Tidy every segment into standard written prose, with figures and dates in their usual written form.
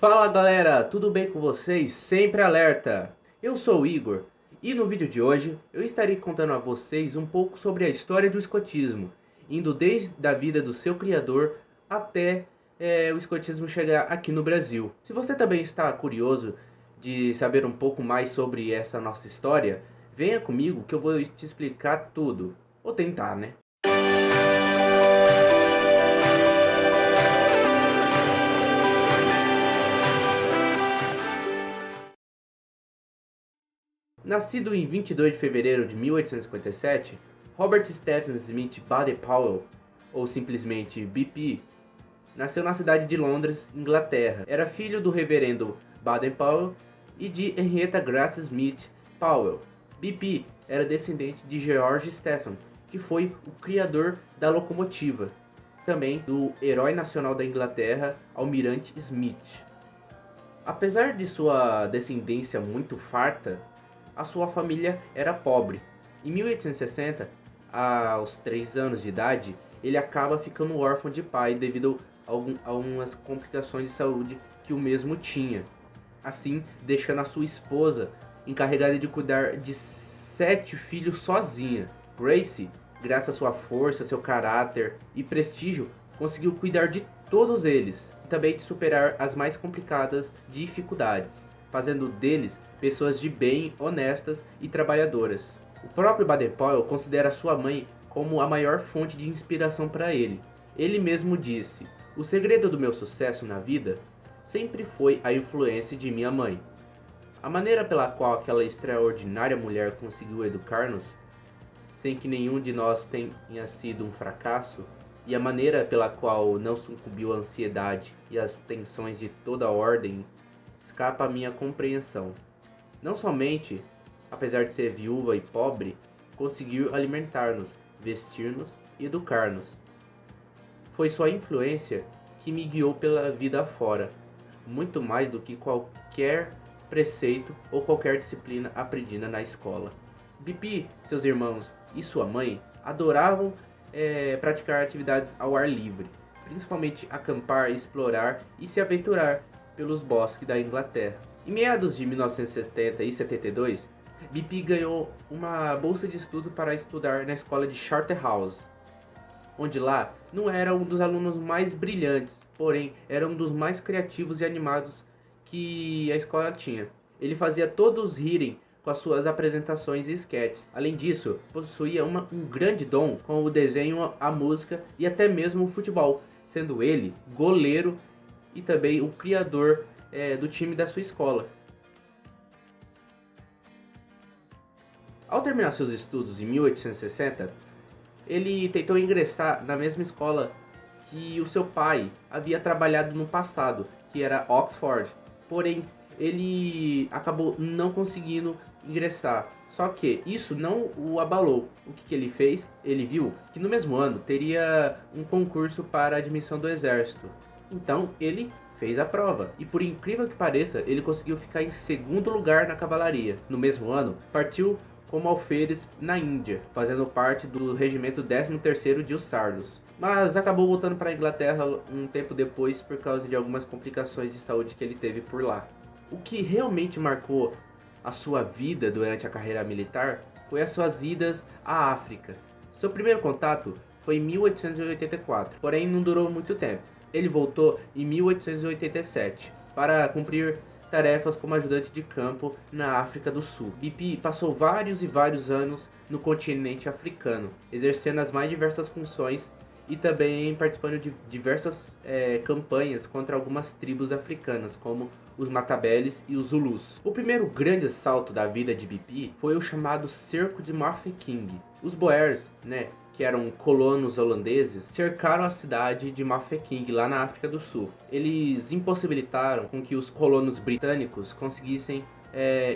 Fala galera, tudo bem com vocês? Sempre alerta! Eu sou o Igor e no vídeo de hoje eu estarei contando a vocês um pouco sobre a história do escotismo, indo desde a vida do seu criador até o escotismo chegar aqui no Brasil. Se você também está curioso de saber um pouco mais sobre essa nossa história, venha comigo que eu vou te explicar tudo. Ou tentar, né? Nascido em 22 de fevereiro de 1857, Robert Stephen Smith Baden-Powell, ou simplesmente BP, nasceu na cidade de Londres, Inglaterra. Era filho do reverendo Baden-Powell e de Henrietta Grace Smith Powell. BP era descendente de George Stephen, que foi o criador da locomotiva, também do herói nacional da Inglaterra, Almirante Smith. Apesar de sua descendência muito farta, a sua família era pobre. Em 1860, aos 3 anos de idade, ele acaba ficando órfão de pai devido a algumas complicações de saúde que o mesmo tinha. Assim, deixando a sua esposa encarregada de cuidar de 7 filhos sozinha. Grace, graças à sua força, seu caráter e prestígio, conseguiu cuidar de todos eles e também de superar as mais complicadas dificuldades, fazendo deles pessoas de bem, honestas e trabalhadoras. O próprio Baden-Powell considera sua mãe como a maior fonte de inspiração para ele. Ele mesmo disse: "O segredo do meu sucesso na vida sempre foi a influência de minha mãe. A maneira pela qual aquela extraordinária mulher conseguiu educar-nos, sem que nenhum de nós tenha sido um fracasso, e a maneira pela qual não sucumbiu à ansiedade e às tensões de toda ordem, escapa à minha compreensão. Não somente, apesar de ser viúva e pobre, conseguiu alimentar-nos, vestir-nos e educar-nos. Foi sua influência que me guiou pela vida afora, muito mais do que qualquer preceito ou qualquer disciplina aprendida na escola." BP, seus irmãos e sua mãe adoravam praticar atividades ao ar livre, principalmente acampar, explorar e se aventurar pelos bosques da Inglaterra. Em meados de 1970 e 72, BP ganhou uma bolsa de estudo para estudar na escola de Charterhouse, onde lá não era um dos alunos mais brilhantes, porém era um dos mais criativos e animados que a escola tinha. Ele fazia todos rirem com as suas apresentações e sketches. Além disso, possuía um grande dom com o desenho, a música e até mesmo o futebol, sendo ele goleiro e também o criador do time da sua escola. Ao terminar seus estudos em 1860, ele tentou ingressar na mesma escola que o seu pai havia trabalhado no passado, que era Oxford. Porém, ele acabou não conseguindo ingressar. Só que isso não o abalou. O que ele fez? Ele viu que no mesmo ano teria um concurso para a admissão do exército. Então ele fez a prova e, por incrível que pareça, ele conseguiu ficar em segundo lugar na cavalaria. No mesmo ano, partiu como alferes na Índia, fazendo parte do regimento 13º de Hussardos. Mas acabou voltando para a Inglaterra um tempo depois por causa de algumas complicações de saúde que ele teve por lá. O que realmente marcou a sua vida durante a carreira militar foi as suas idas à África. Seu primeiro contato foi em 1884, porém não durou muito tempo. Ele voltou em 1887 para cumprir tarefas como ajudante de campo na África do Sul. BP passou vários e vários anos no continente africano, exercendo as mais diversas funções e também participando de diversas campanhas contra algumas tribos africanas, como os Matabeles e os Zulus. O primeiro grande salto da vida de BP foi o chamado Cerco de Mafeking. Os Boers, que eram colonos holandeses, cercaram a cidade de Mafeking, lá na África do Sul. Eles impossibilitaram com que os colonos britânicos conseguissem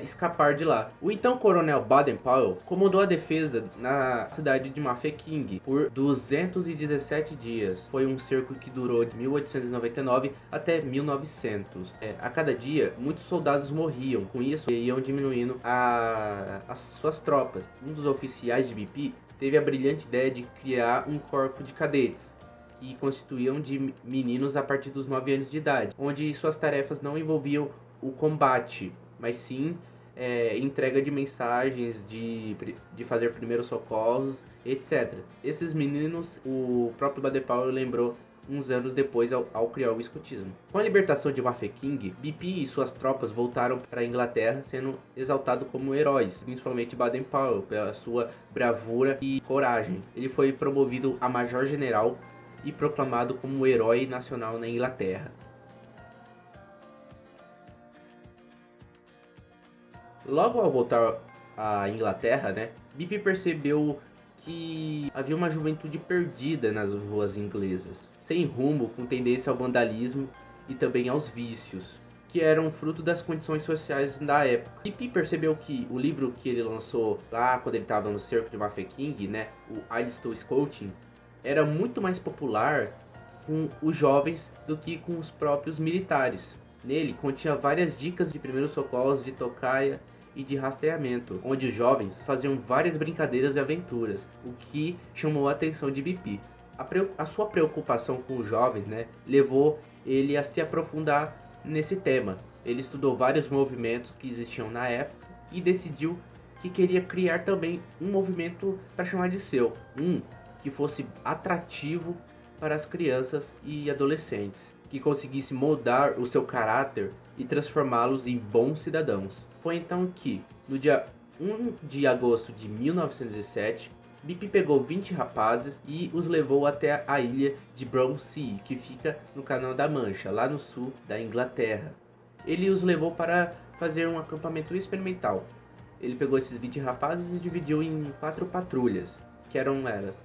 escapar de lá. O então coronel Baden-Powell comandou a defesa na cidade de Mafeking por 217 dias. Foi um cerco que durou de 1899 até 1900. A cada dia, muitos soldados morriam. Com isso, iam diminuindo as suas tropas. Um dos oficiais de BP teve a brilhante ideia de criar um corpo de cadetes, que constituíam de meninos a partir dos 9 anos de idade, onde suas tarefas não envolviam o combate, mas sim entrega de mensagens, de fazer primeiros socorros, etc. Esses meninos, o próprio Baden-Powell lembrou uns anos depois ao criar o escotismo. Com a libertação de Mafeking, BP e suas tropas voltaram para a Inglaterra, sendo exaltados como heróis, principalmente Baden-Powell, pela sua bravura e coragem. Ele foi promovido a major-general e proclamado como herói nacional na Inglaterra. Logo ao voltar à Inglaterra, BP percebeu que havia uma juventude perdida nas ruas inglesas, sem rumo, com tendência ao vandalismo e também aos vícios, que eram fruto das condições sociais da época. BP percebeu que o livro que ele lançou lá quando ele estava no cerco de Mafeking, o I Still Scouting, era muito mais popular com os jovens do que com os próprios militares. Nele continha várias dicas de primeiros socorros, de tocaia e de rastreamento, onde os jovens faziam várias brincadeiras e aventuras, o que chamou a atenção de BP. A sua preocupação com os jovens levou ele a se aprofundar nesse tema. Ele estudou vários movimentos que existiam na época e decidiu que queria criar também um movimento para chamar de seu, que fosse atrativo para as crianças e adolescentes, que conseguisse moldar o seu caráter e transformá-los em bons cidadãos. Foi então que, no dia 1 de agosto de 1907, BP pegou 20 rapazes e os levou até a ilha de Brownsea, que fica no Canal da Mancha, lá no sul da Inglaterra. Ele os levou para fazer um acampamento experimental. Ele pegou esses 20 rapazes e dividiu em 4 patrulhas, que eram elas: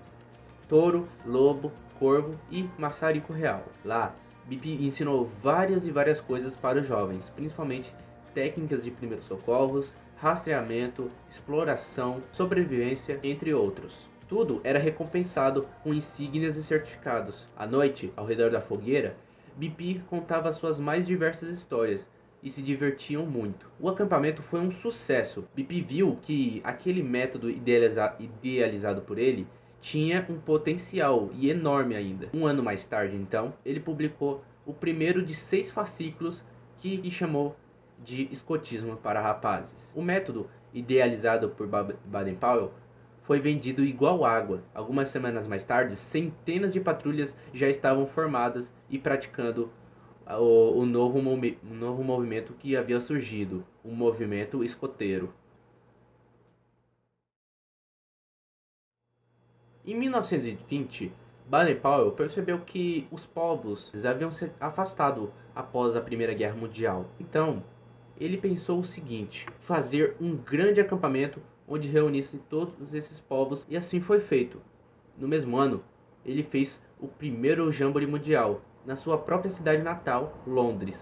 touro, lobo, corvo e maçarico real. Lá, BP ensinou várias e várias coisas para os jovens, principalmente técnicas de primeiros socorros, rastreamento, exploração, sobrevivência, entre outros. Tudo era recompensado com insígnias e certificados. À noite, ao redor da fogueira, BP contava suas mais diversas histórias e se divertiam muito. O acampamento foi um sucesso. BP viu que aquele método idealizado por ele tinha um potencial e enorme ainda. Um ano mais tarde, então, ele publicou o primeiro de 6 fascículos que chamou de escotismo para rapazes. O método, idealizado por Baden-Powell, foi vendido igual água. Algumas semanas mais tarde, centenas de patrulhas já estavam formadas e praticando o novo movimento que havia surgido, o movimento escoteiro. Em 1920, Baden-Powell percebeu que os povos haviam se afastado após a Primeira Guerra Mundial. Então, ele pensou o seguinte: fazer um grande acampamento onde reunisse todos esses povos, e assim foi feito. No mesmo ano, ele fez o primeiro Jamboree Mundial, na sua própria cidade natal, Londres.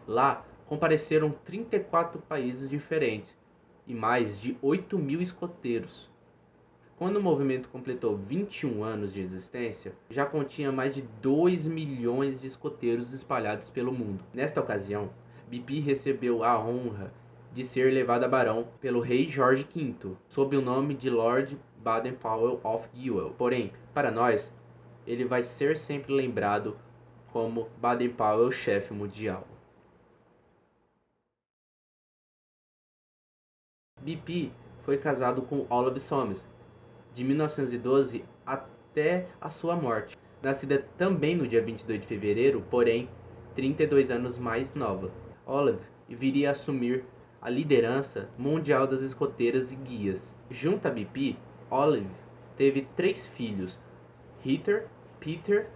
Lá, compareceram 34 países diferentes e mais de 8.000 escoteiros. Quando o movimento completou 21 anos de existência, já continha mais de 2 milhões de escoteiros espalhados pelo mundo. Nesta ocasião, BP recebeu a honra de ser levado a barão pelo rei Jorge V, sob o nome de Lord Baden-Powell of Guiel. Porém, para nós, ele vai ser sempre lembrado como Baden-Powell chefe mundial. BP foi casado com Olive Soames, de 1912 até a sua morte, nascida também no dia 22 de fevereiro, porém 32 anos mais nova. Olive viria a assumir a liderança mundial das escoteiras e guias. Junto a BP, Olive teve 3 filhos, Heather, Peter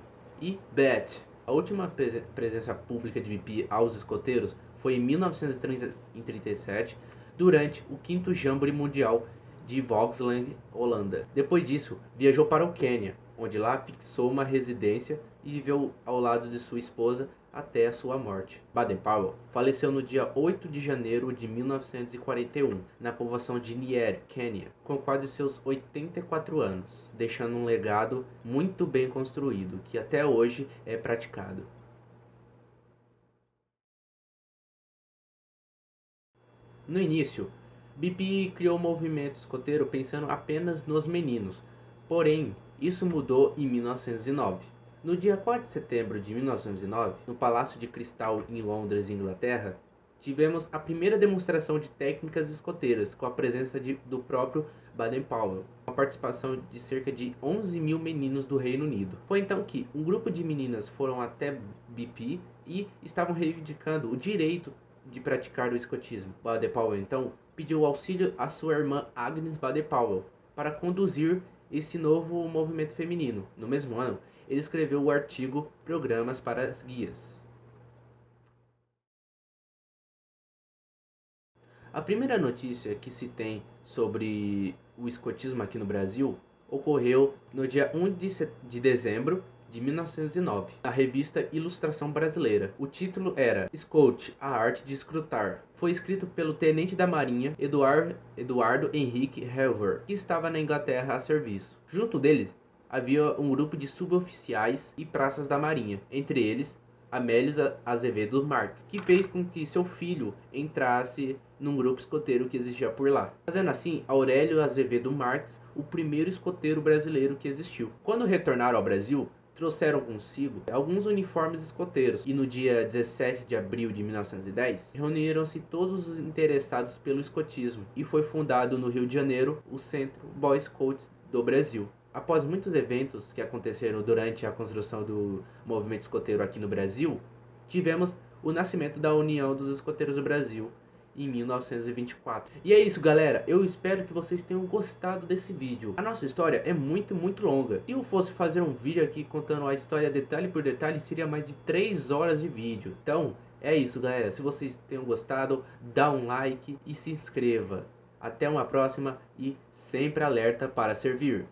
e Beth. A última presença pública de BP aos escoteiros foi em 1937, durante o 5º Jamboree Mundial de Vogtsland, Holanda. Depois disso, viajou para o Quênia, onde lá fixou uma residência e viveu ao lado de sua esposa até a sua morte. Baden-Powell faleceu no dia 8 de janeiro de 1941, na povoação de Nyeri, Quênia, com quase seus 84 anos, deixando um legado muito bem construído, que até hoje é praticado. No início, BP criou o movimento escoteiro pensando apenas nos meninos, porém, isso mudou em 1909. No dia 4 de setembro de 1909, no Palácio de Cristal em Londres, Inglaterra, tivemos a primeira demonstração de técnicas escoteiras com a presença do próprio Baden-Powell, com a participação de cerca de 11 mil meninos do Reino Unido. Foi então que um grupo de meninas foram até BP e estavam reivindicando o direito de praticar o escotismo. Baden-Powell então pediu auxílio à sua irmã Agnes Baden-Powell para conduzir esse novo movimento feminino. No mesmo ano, ele escreveu o artigo Programas para as Guias. A primeira notícia que se tem sobre o escotismo aqui no Brasil ocorreu no dia 1 de dezembro de 1909, na revista Ilustração Brasileira. O título era Scout, a arte de escrutar. Foi escrito pelo tenente da Marinha Eduardo Henrique Helver, que estava na Inglaterra a serviço. Junto deles havia um grupo de suboficiais e praças da Marinha, entre eles Amélios Azevedo Marques, que fez com que seu filho entrasse num grupo escoteiro que existia por lá. Fazendo assim, Aurélio Azevedo Marques, o primeiro escoteiro brasileiro que existiu. Quando retornaram ao Brasil, trouxeram consigo alguns uniformes escoteiros e no dia 17 de abril de 1910, reuniram-se todos os interessados pelo escotismo e foi fundado no Rio de Janeiro o Centro Boy Scouts do Brasil. Após muitos eventos que aconteceram durante a construção do movimento escoteiro aqui no Brasil, tivemos o nascimento da União dos Escoteiros do Brasil em 1924. E é isso, galera. Eu espero que vocês tenham gostado desse vídeo. A nossa história é muito longa. Se eu fosse fazer um vídeo aqui contando a história detalhe por detalhe, seria mais de 3 horas de vídeo. Então, é isso, galera. Se vocês tenham gostado, dá um like e se inscreva. Até uma próxima e sempre alerta para servir.